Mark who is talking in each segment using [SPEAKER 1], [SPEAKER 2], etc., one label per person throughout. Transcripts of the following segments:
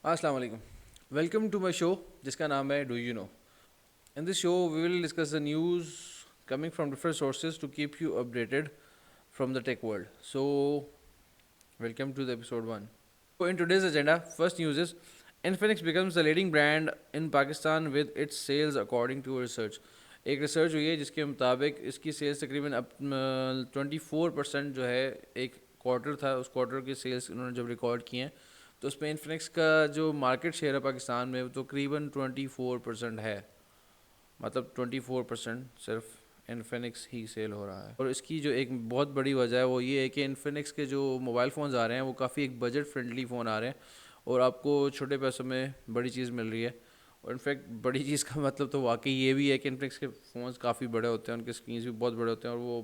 [SPEAKER 1] السلام علیکم. Welcome to my شو جس کا نام ہے do you know. In this show we will discuss the news coming from different sources to keep you updated from the tech world. So welcome to the episode 1. In today's agenda, first news is Infinix becomes the leading brand in Pakistan with its sales according to research. ایک research ہوئی ہے جس کے مطابق اس کی sales تقریباً 24% جو ہے ایک کوارٹر تھا, اس کوارٹر کی سیلز انہوں نے جب ریکارڈ کی ہیں تو اس میں انفینکس کا جو مارکیٹ شیئر ہے پاکستان میں وہ تقریباً 24% ہے. مطلب 24% صرف انفینکس ہی سیل ہو رہا ہے. اور اس کی جو ایک بہت بڑی وجہ ہے وہ یہ ہے کہ انفینکس کے جو موبائل فونز آ رہے ہیں وہ کافی ایک بجٹ فرینڈلی فون آ رہے ہیں اور آپ کو چھوٹے پیسوں میں بڑی چیز مل رہی ہے. اور انفیکٹ بڑی چیز کا مطلب تو واقعی یہ بھی ہے کہ انفینکس کے فونز کافی بڑے ہوتے ہیں, ان کے اسکرینز بھی بہت بڑے ہوتے ہیں اور وہ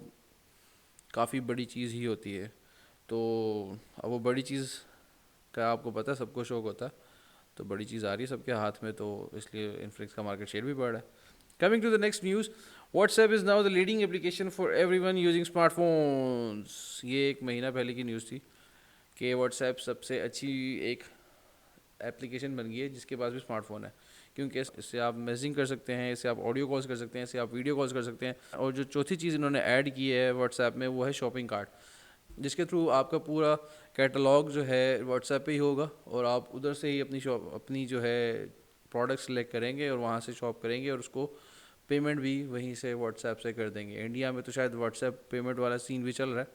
[SPEAKER 1] کافی بڑی چیز ہی ہوتی ہے. تو اب وہ بڑی چیز کا آپ کو پتہ ہے, سب کو شوق ہوتا ہے, تو بڑی چیز آ رہی ہے سب کے ہاتھ میں, تو اس لیے انفینکس کا مارکیٹ شیئر بھی بڑھ رہا ہے. Coming to the next news, WhatsApp is now the leading application for everyone using smart phones. یہ ایک مہینہ پہلے کی نیوز تھی کہ واٹس ایپ سب سے اچھی ایک اپلیکیشن بن گئی ہے جس کے پاس بھی اسمارٹ فون ہے, کیونکہ اس سے آپ میسیجنگ کر سکتے ہیں, اس سے آپ آڈیو کالز کر سکتے ہیں, اس سے آپ ویڈیو کالز کر سکتے ہیں. اور جو چوتھی چیز انہوں نے ایڈ کی ہے واٹس ایپ میں وہ ہے شاپنگ کارٹ, جس کے تھرو آپ کا پورا کیٹلاگ جو ہے واٹس ایپ پہ ہی ہوگا اور آپ ادھر سے ہی اپنی جو ہے پروڈکٹ سلیکٹ کریں گے اور وہاں سے شاپ کریں گے اور اس کو پیمنٹ بھی وہیں سے واٹس ایپ سے کر دیں گے. انڈیا میں تو شاید واٹس ایپ پیمنٹ والا سین بھی چل رہا ہے,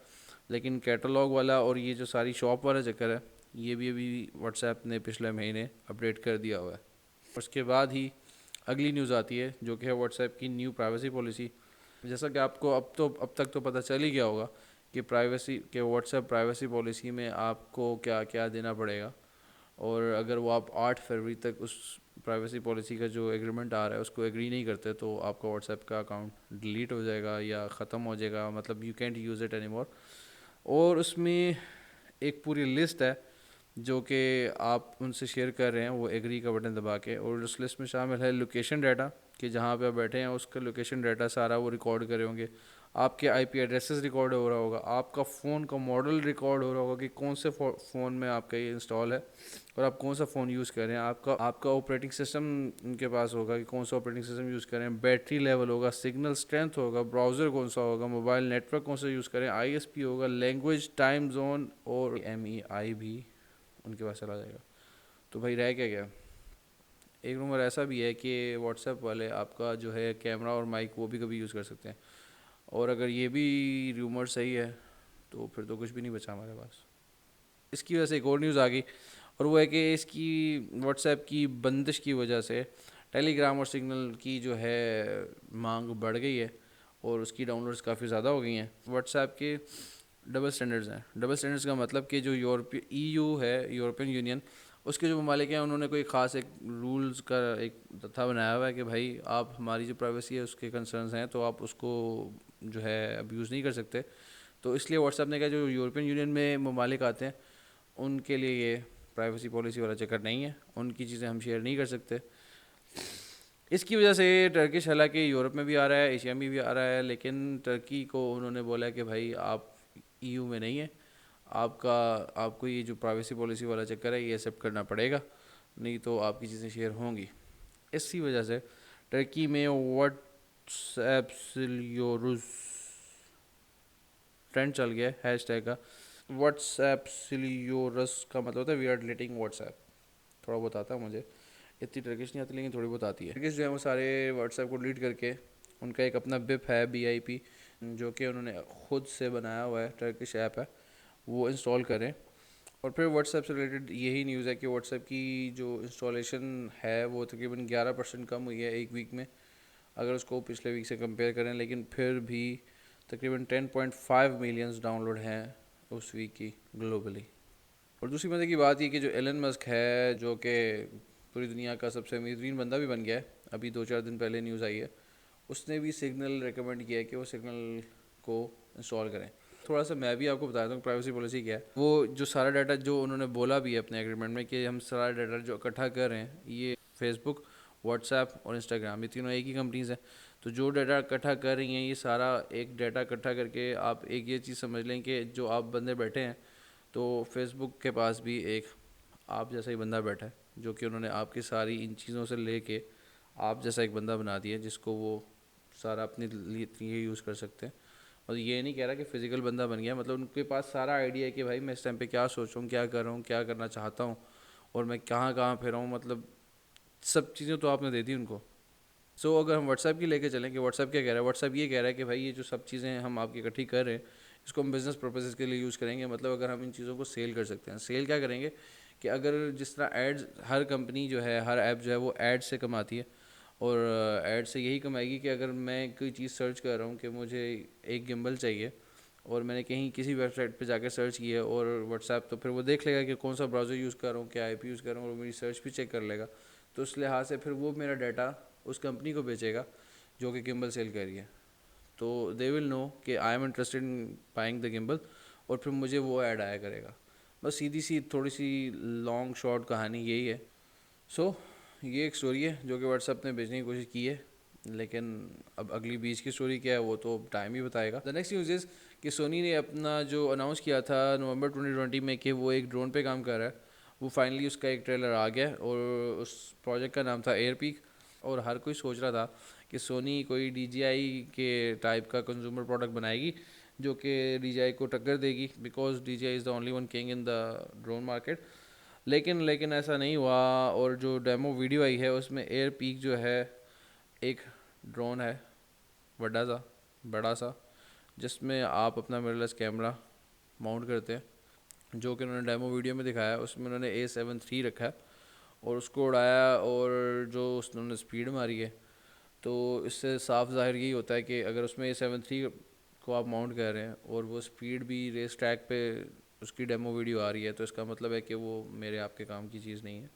[SPEAKER 1] لیکن کیٹلاگ والا اور یہ جو ساری شاپ والا چکر ہے یہ بھی ابھی واٹس ایپ نے پچھلے مہینے اپڈیٹ کر دیا ہوا ہے. اس کے بعد ہی اگلی نیوز آتی ہے جو کہ ہے واٹس ایپ کی نیو پرائیویسی پالیسی. جیسا کہ آپ کو اب تک تو پتہ چل ہی گیا ہوگا کہ واٹس ایپ پرائیویسی پالیسی میں آپ کو کیا کیا دینا پڑے گا, اور اگر وہ آپ 8 فروری تک اس پرائیویسی پالیسی کا جو ایگریمنٹ آ رہا ہے اس کو ایگری نہیں کرتے تو آپ کا واٹس ایپ کا اکاؤنٹ ڈیلیٹ ہو جائے گا یا ختم ہو جائے گا, مطلب you can't use it any more. اور اس میں ایک پوری لسٹ ہے جو کہ آپ ان سے شیئر کر رہے ہیں وہ ایگری کا بٹن دبا کے, اور اس لسٹ میں شامل ہے لوکیشن ڈیٹا کہ جہاں پہ آپ بیٹھے ہیں اس کا لوکیشن ڈیٹا سارا وہ ریکارڈ کرے ہوں گے, آپ کے آئی پی ایڈریسز ریکارڈ ہو رہا ہوگا, آپ کا فون کا ماڈل ریکارڈ ہو رہا ہوگا کہ کون سے فون میں آپ کا یہ انسٹال ہے اور آپ کون سا فون یوز کر رہے ہیں, آپ کا آپریٹنگ سسٹم ان کے پاس ہوگا کہ کون سا آپریٹنگ سسٹم یوز کریں, بیٹری لیول ہوگا, سگنل اسٹرینتھ ہوگا, براؤزر کون سا ہوگا, موبائل نیٹ ورک کون سا یوز کریں, آئی ایس پی ہوگا, لینگویج, ٹائم زون اور ایم ای آئی بھی ان کے پاس چلا جائے گا. تو بھائی رہ کیا گیا, ایک نمبر ایسا بھی ہے کہ واٹس ایپ والے آپ کا جو ہے کیمرہ اور مائک وہ بھی کبھی یوز کر سکتے ہیں, اور اگر یہ بھی ریومر صحیح ہے تو پھر تو کچھ بھی نہیں بچا ہمارے پاس. اس کی وجہ سے ایک اور نیوز آ گئی اور وہ ہے کہ اس کی واٹس ایپ کی بندش کی وجہ سے ٹیلی گرام اور سگنل کی جو ہے مانگ بڑھ گئی ہے اور اس کی ڈاؤن لوڈز کافی زیادہ ہو گئی ہیں. واٹس ایپ کے ڈبل سٹینڈرڈز ہیں. ڈبل سٹینڈرڈز کا مطلب کہ جو ای یو ہے, یورپین یونین, اس کے جو ممالک ہیں انہوں نے کوئی خاص ایک رولز کا ایک تتھا بنایا ہوا ہے کہ بھائی آپ ہماری جو پرائیویسی ہے اس کے کنسرنز ہیں تو آپ اس کو جو ہے اب یوز نہیں کر سکتے. تو اس لیے واٹس ایپ نے کہا جو یورپین یونین میں ممالک آتے ہیں ان کے لیے یہ پرائیویسی پالیسی والا چکر نہیں ہے, ان کی چیزیں ہم شیئر نہیں کر سکتے. اس کی وجہ سے ٹرکش حالانکہ یورپ میں بھی آ رہا ہے, ایشیا میں بھی آ رہا ہے, لیکن ٹرکی کو انہوں نے بولا کہ بھائی آپ ای یو میں نہیں ہیں, آپ کو یہ جو پرائیویسی پالیسی والا چکر ہے یہ ایکسیپٹ کرنا پڑے گا, نہیں تو آپ کی چیزیں شیئر ہوں گی. اسی وجہ سے ٹرکی میں واٹس ایپ سیلیوروز ٹرینڈ چل گیا ہیش ٹیگ کا. واٹس ایپ سیلیورس کا مطلب ہوتا ہے we are deleting WhatsApp. تھوڑا بہت آتا ہے مجھے, اتنی ٹرکش نہیں آتی لیکن تھوڑی بہت آتی ہے. ٹرکش جو ہے وہ سارے واٹس ایپ کو ڈیلیٹ کر کے ان کا ایک اپنا بپ ہے BIP جو کہ انہوں نے خود سے بنایا ہوا ہے, ٹرکش ایپ ہے, وہ انسٹال کریں. اور پھر واٹس ایپ سے ریلیٹڈ یہی نیوز ہے کہ واٹس ایپ کی جو انسٹالیشن ہے وہ تقریباً 11% کم ہوئی ہے ایک ویک میں اگر اس کو پچھلے ویک سے کمپیئر کریں, لیکن پھر بھی تقریباً 10.5 ملینز ڈاؤن لوڈ ہیں اس ویک کی گلوبلی. اور دوسری مزے کی بات یہ کہ جو ایلن مسک ہے جو کہ پوری دنیا کا سب سے امیر ترین بندہ بھی بن گیا ہے, ابھی 2-4 دن پہلے نیوز آئی ہے, اس نے بھی سگنل ریکمینڈ کیا ہے کہ وہ سگنل کو انسٹال کریں. تھوڑا سا میں بھی آپ کو بتا دوں پرائیویسی پالیسی کیا ہے. وہ جو سارا ڈیٹا جو انہوں نے بولا بھی ہے اپنے ایگریمنٹ میں کہ ہم سارا ڈیٹا جو اکٹھا کر رہے ہیں, یہ فیس بک, واٹس ایپ اور انسٹاگرام یہ تینوں ایک ہی کمپنیز ہیں, تو جو ڈیٹا اکٹھا کر رہی ہیں یہ سارا ایک ڈیٹا اکٹھا کر کے آپ ایک یہ چیز سمجھ لیں کہ جو آپ بندے بیٹھے ہیں تو فیس بک کے پاس بھی ایک آپ جیسا ہی بندہ بیٹھا ہے جو کہ انہوں نے آپ کی ساری ان چیزوں سے لے کے آپ جیسا ایک بندہ بنا دیا جس کو وہ سارا اپنے لیے یوز کر سکتے ہیں. اور یہ نہیں کہہ رہا کہ فزیکل بندہ بن گیا, مطلب ان کے پاس سارا آئیڈیا ہے کہ بھائی میں اس ٹائم پہ کیا سوچ رہا ہوں, کیا کر رہا ہوں, کیا کرنا چاہتا ہوں, اور میں کہاں کہاں پھر رہا ہوں, مطلب سب چیزیں تو آپ نے دے دی ان کو. سو اگر ہم واٹس ایپ کی لے کے چلیں کہ واٹس ایپ کیا کہہ رہا ہے, واٹس ایپ یہ کہہ رہا ہے کہ بھائی یہ جو سب چیزیں ہم آپ کی اکٹھی کر رہے ہیں اس کو ہم بزنس پرپسز کے لیے یوز کریں گے. مطلب اگر ہم ان چیزوں کو سیل کر سکتے ہیں. سیل کیا کریں گے کہ اگر جس طرح ایڈز, ہر کمپنی جو ہے, ہر ایپ جو ہے وہ ایڈ سے کماتی ہے, اور ایڈ سے یہی کمائے گی کہ اگر میں کوئی چیز سرچ کر رہا ہوں کہ مجھے ایک گمبل چاہیے, اور میں نے کہیں کسی ویب سائٹ پہ جا کے سرچ کیا اور واٹس ایپ, تو پھر وہ دیکھ لے گا کہ کون سا براؤزر یوز کر رہا ہوں, کیا آئی پی یوز کر رہا ہوں, اور میری سرچ بھی چیک کر لے گا. تو اس لحاظ سے پھر وہ میرا ڈیٹا اس کمپنی کو بیچے گا جو کہ گمبل سیل کر رہی ہے. تو دے ول نو کہ I am interested in buying the gamble, اور پھر مجھے وہ ایڈ آیا کرے گا. بس سیدھی سی تھوڑی سی لانگ شارٹ کہانی یہی ہے. سو یہ ایک اسٹوری ہے جو کہ واٹس ایپ نے بیچنے کی کوشش کی ہے, لیکن اب اگلی بیچ کی اسٹوری کیا ہے وہ تو ٹائم ہی بتائے گا. دا نیکسٹ نیوز از کہ سونی نے اپنا جو اناؤنس کیا تھا نومبر 2020 میں کہ وہ ایک ڈرون پہ کام کر رہا ہے, وہ فائنلی اس کا ایک ٹریلر آ گیا, اور اس پروجیکٹ کا نام تھا ایئر پیک. اور ہر کوئی سوچ رہا تھا کہ سونی کوئی ڈی جی آئی کے ٹائپ کا کنزیومر پروڈکٹ بنائے گی جو کہ ڈی جی آئی کو ٹکر دے گی, because D J I is the only one king in the drone market. لیکن ایسا نہیں ہوا, اور جو ڈیمو ویڈیو آئی ہے اس میں ایئر پیک جو ہے ایک ڈرون ہے بڑا سا, جس میں آپ اپنا مررلیس کیمرہ ماؤنٹ کرتے ہیں, جو کہ انہوں نے ڈیمو ویڈیو میں دکھایا. اس میں انہوں نے A73 رکھا ہے اور اس کو اڑایا, اور جو انہوں نے اسپیڈ ماری ہے تو اس سے صاف ظاہر یہی ہوتا ہے کہ اگر اس میں A73 کو آپ ماؤنٹ کر رہے ہیں اور وہ اسپیڈ بھی ریس ٹریک پہ اس کی ڈیمو ویڈیو آ رہی ہے, تو اس کا مطلب ہے کہ وہ میرے آپ کے کام کی چیز نہیں ہے,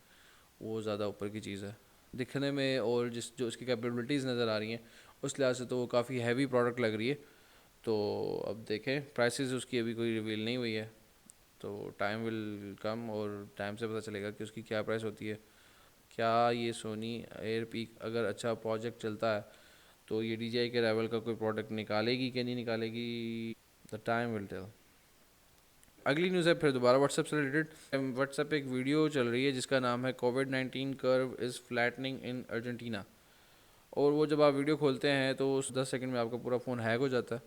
[SPEAKER 1] وہ زیادہ اوپر کی چیز ہے دکھنے میں, اور جو اس کی کیپیبلٹیز نظر آ رہی ہیں اس لحاظ سے تو وہ کافی ہیوی پروڈکٹ لگ رہی ہے. تو اب دیکھیں, پرائسز اس کی ابھی کوئی ریویل نہیں ہوئی ہے, تو ٹائم ول کم, اور ٹائم سے پتہ چلے گا کہ اس کی کیا پرائس ہوتی ہے. کیا یہ سونی ایئر پیک اگر اچھا پروجیکٹ چلتا ہے تو یہ ڈی جی آئی کے رائول کا کوئی پروڈکٹ نکالے گی کہ نہیں نکالے گی, دا ٹائم ول ٹیل. اگلی نیوز ہے پھر دوبارہ واٹس ایپ سے ریلیٹڈ. واٹس ایپ پہ ایک ویڈیو چل رہی ہے جس کا نام ہے COVID-19 کرو از فلیٹننگ ان ارجنٹینا, اور وہ جب آپ ویڈیو کھولتے ہیں تو اس 10 سیکنڈ میں آپ کا پورا فون ہیک ہو جاتا ہے,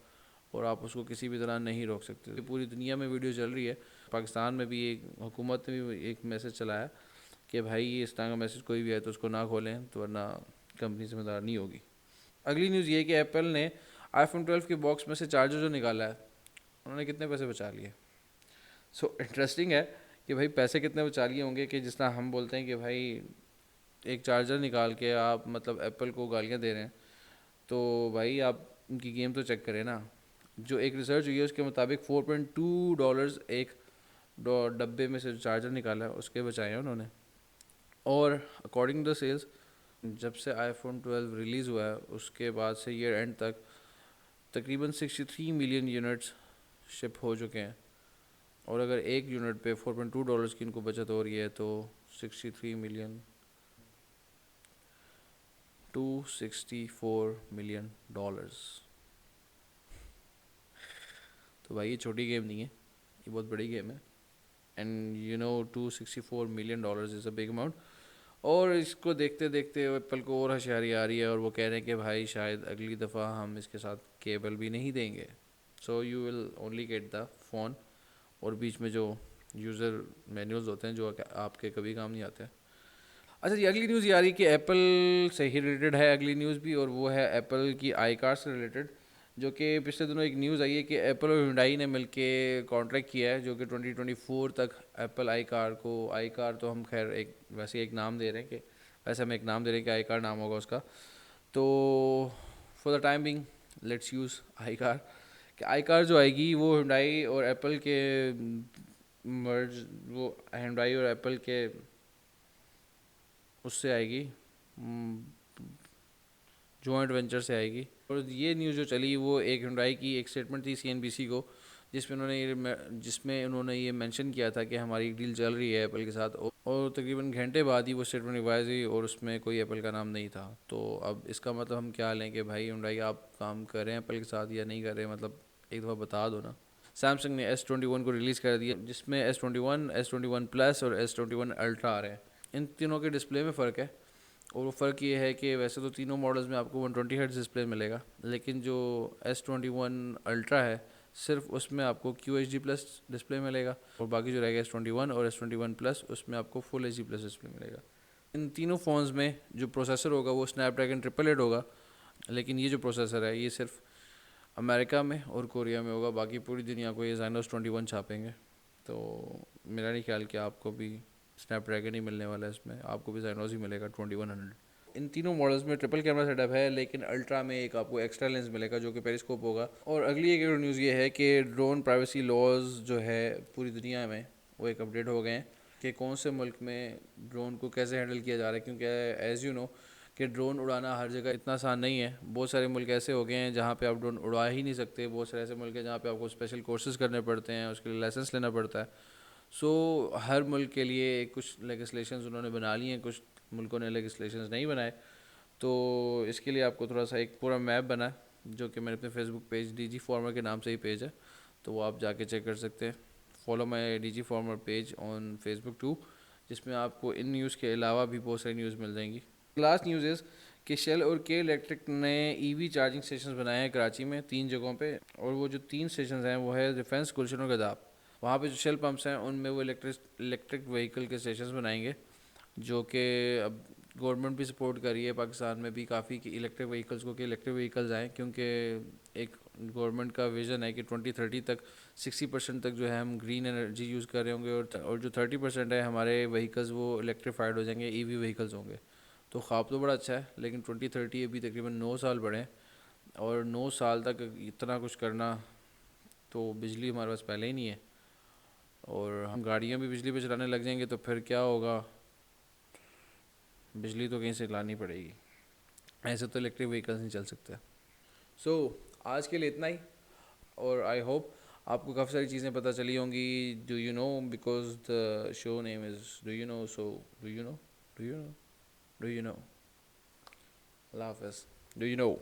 [SPEAKER 1] اور آپ اس کو کسی بھی طرح نہیں روک سکتے. پوری دنیا میں ویڈیو چل رہی ہے, پاکستان میں بھی ایک حکومت نے بھی ایک میسج چلایا کہ بھائی اس طرح کا میسج کوئی بھی ہے تو اس کو نہ کھولیں, تو ورنہ کمپنی ذمہ دار نہیں ہوگی. اگلی نیوز یہ ہے کہ ایپل نے iPhone 12 کے باکس میں سے چارجر جو نکالا ہے انہوں نے کتنے پیسے بچا لیے. سو انٹرسٹنگ ہے کہ بھائی پیسے کتنے بچا لیے ہوں گے, کہ جس طرح ہم بولتے ہیں کہ بھائی ایک چارجر نکال کے آپ مطلب ایپل کو گالیاں دے رہے ہیں, تو بھائی آپ ان کی گیم تو چیک کریں نا. جو ایک ریسرچ ہوئی ہے اس کے مطابق $4.2 ایک ڈبے میں سے جو چارجر نکالا ہے اس کے بچائے ہیں انہوں نے. اور اکارڈنگ ٹو دا سیلز, جب سے iPhone 12 ریلیز ہوا ہے اس کے بعد سے ایئر اینڈ تک تقریباً 63 ملین یونٹس شپ ہو چکے ہیں, اور اگر ایک یونٹ پہ $4.2 کی ان کو بچت ہو رہی ہے تو 63 ملین $264 ملین. تو بھائی یہ چھوٹی گیم نہیں ہے, یہ بہت بڑی گیم ہے. And you know $264 million is a big amount. اور اس کو دیکھتے دیکھتے ایپل کو اور ہوشیاری آ رہی ہے, اور وہ کہہ رہے ہیں کہ بھائی شاید اگلی دفعہ ہم اس کے ساتھ کیبل بھی نہیں دیں گے. So you will only get the phone, اور بیچ میں جو یوزر مینیولز ہوتے ہیں جو آپ کے کبھی کام نہیں آتے. اچھا جی, اگلی نیوز یہ آ رہی ہے کہ ایپل سے ہی ریلیٹڈ ہے اگلی نیوز بھی, اور وہ ہے ایپل کی آئی کار سے ریلیٹڈ, جو کہ پچھلے دنوں ایک نیوز آئی ہے کہ ایپل اور ہنڈائی نے مل کے کانٹریکٹ کیا ہے جو کہ 2024 تک ایپل آئی کار تو ہم خیر ویسے ایک نام دے رہے ہیں, کہ ویسے ہم ایک نام دے رہے ہیں کہ آئی کار نام ہوگا اس کا. تو for the time being let's use I car. کہ آئی کار جو آئے گی وہ ہنڈائی اور ایپل کے مرج, وہ ہنڈائی اور ایپل کے اس سے آئے گی, جوائنٹ وینچر سے آئے گی. اور یہ نیوز جو چلی وہ ایک ہنڈائی کی ایک اسٹیٹمنٹ تھی CNBC کو, جس میں انہوں نے یہ مینشن کیا تھا کہ ہماری ڈیل چل رہی ہے ایپل کے ساتھ, اور تقریباً گھنٹے بعد ہی وہ اسٹیٹمنٹ ریوائز ہوئی اور اس میں کوئی ایپل کا نام نہیں تھا. تو اب اس کا مطلب ہم کیا لیں کہ بھائی ہنڈائی آپ کام کر رہے ہیں ایپل کے ساتھ یا نہیں کر رہے ہیں, مطلب ایک دفعہ بتا دو نا. سیمسنگ نے S21 کو ریلیز کر دیا, جس میں S21 S21 پلس اور S21 الٹرا آ رہے ہیں. ان تینوں کے ڈسپلے میں فرق ہے، اور وہ فرق یہ ہے کہ ویسے تو تینوں ماڈلز میں آپ کو 120 ہرٹز ڈسپلے ملے گا، لیکن جو S21 الٹرا ہے صرف اس میں آپ کو QHD+ ڈسپلے ملے گا، اور باقی جو رہے گا S21 اور S21+، اس میں آپ کو فل HD+ ڈسپلے ملے گا۔ ان تینوں فونز میں جو پروسیسر ہوگا وہ اسنیپ ڈریگن 888 ہوگا، لیکن یہ جو پروسیسر ہے یہ صرف امریکہ میں اور کوریا میں ہوگا، باقی پوری دنیا کو یہ Exynos 21 چھاپیں گے۔ تو میرا نہیں خیال کہ آپ کو بھی اسنیپ ڈریگن ہی ملنے والا ہے، اس میں آپ کو بھی Exynos ہی ملے گا 2100۔ ان تینوں ماڈلز میں ٹرپل کیمرہ سیٹ اپ ہے، لیکن الٹرا میں ایک آپ کو ایکسٹرا لینس ملے گا جو کہ پیریسکوپ ہوگا۔ اور اگلی ایک نیوز یہ ہے کہ ڈرون پرائیویسی لاز جو ہے پوری دنیا میں وہ ایک اپڈیٹ ہو گئے ہیں کہ کون سے ملک میں ڈرون کو کیسے ہینڈل کیا جا رہا ہے، کیونکہ ایز یو نو کہ ڈرون اڑانا ہر جگہ اتنا آسان نہیں ہے۔ بہت سارے ملک ایسے ہو گئے ہیں جہاں پہ آپ ڈرون اڑا ہی نہیں سکتے، بہت سارے ایسے ملک ہیں جہاں پہ آپ کو اسپیشل کورسز کرنے پڑتے ہیں، اس کے لیے لائسنس لینا پڑتا ہے۔ سو ہر ملک کے لیے کچھ لیجسلیشنز انہوں نے بنا لی ہیں، کچھ ملکوں نے لیجسلیشنز نہیں بنائے۔ تو اس کے لیے آپ کو تھوڑا سا ایک پورا میپ بنا ہے جو کہ میرے اپنے فیس بک پیج DG فارمر کے نام سے ہی پیج ہے، تو وہ آپ جا کے چیک کر سکتے ہیں۔ Follow my DG farmer page on Facebook too, جس میں آپ کو ان نیوز کے علاوہ بھی بہت ساری نیوز مل جائیں گی۔ لاسٹ نیوز از کہ شیل اور کے الیکٹرک نے EV چارجنگ اسٹیشنز بنائے ہیں کراچی میں 3 جگہوں پہ، اور وہ جو 3 اسٹیشنز ہیں وہ ہے ریفرنس، گلشن اور گداب۔ وہاں پہ جو شیل پمپس ہیں ان میں وہ الیکٹرک وہیکل کے اسٹیشنز بنائیں گے، جو کہ اب گورنمنٹ بھی سپورٹ کر رہی ہے پاکستان میں بھی کافی کہ الیکٹرک وہیکلس کو، کہ الیکٹرک وہیکلز آئیں، کیونکہ ایک گورنمنٹ کا ویژن ہے کہ 2030 تک 60% تک جو ہے ہم گرین انرجی یوز کر رہے ہوں گے، اور جو 30% ہے ہمارے وہیکلز وہ الیکٹریفائڈ ہو جائیں گے، EV وہیکلز ہوں گے۔ تو خواب تو بڑا اچھا ہے، لیکن 2030 ابھی تقریباً 9 سال بڑھے ہیں، اور 9 سال تک اتنا کچھ کرنا، تو بجلی ہمارے پاس پہلے ہی نہیں ہے، اور ہم گاڑیاں بھی بجلی پہ چلانے لگ جائیں گے تو پھر کیا ہوگا؟ بجلی تو کہیں سے لانی پڑے گی، ایسے تو الیکٹرک وہیکلس نہیں چل سکتے۔ سو آج کے لیے اتنا ہی، اور آئی ہوپ آپ کو کافی ساری چیزیں پتہ چلی ہوں گی۔ Do you know, because the show name is do you know, so do you know, do you know, do you know. اللہ حافظ۔ Do you know.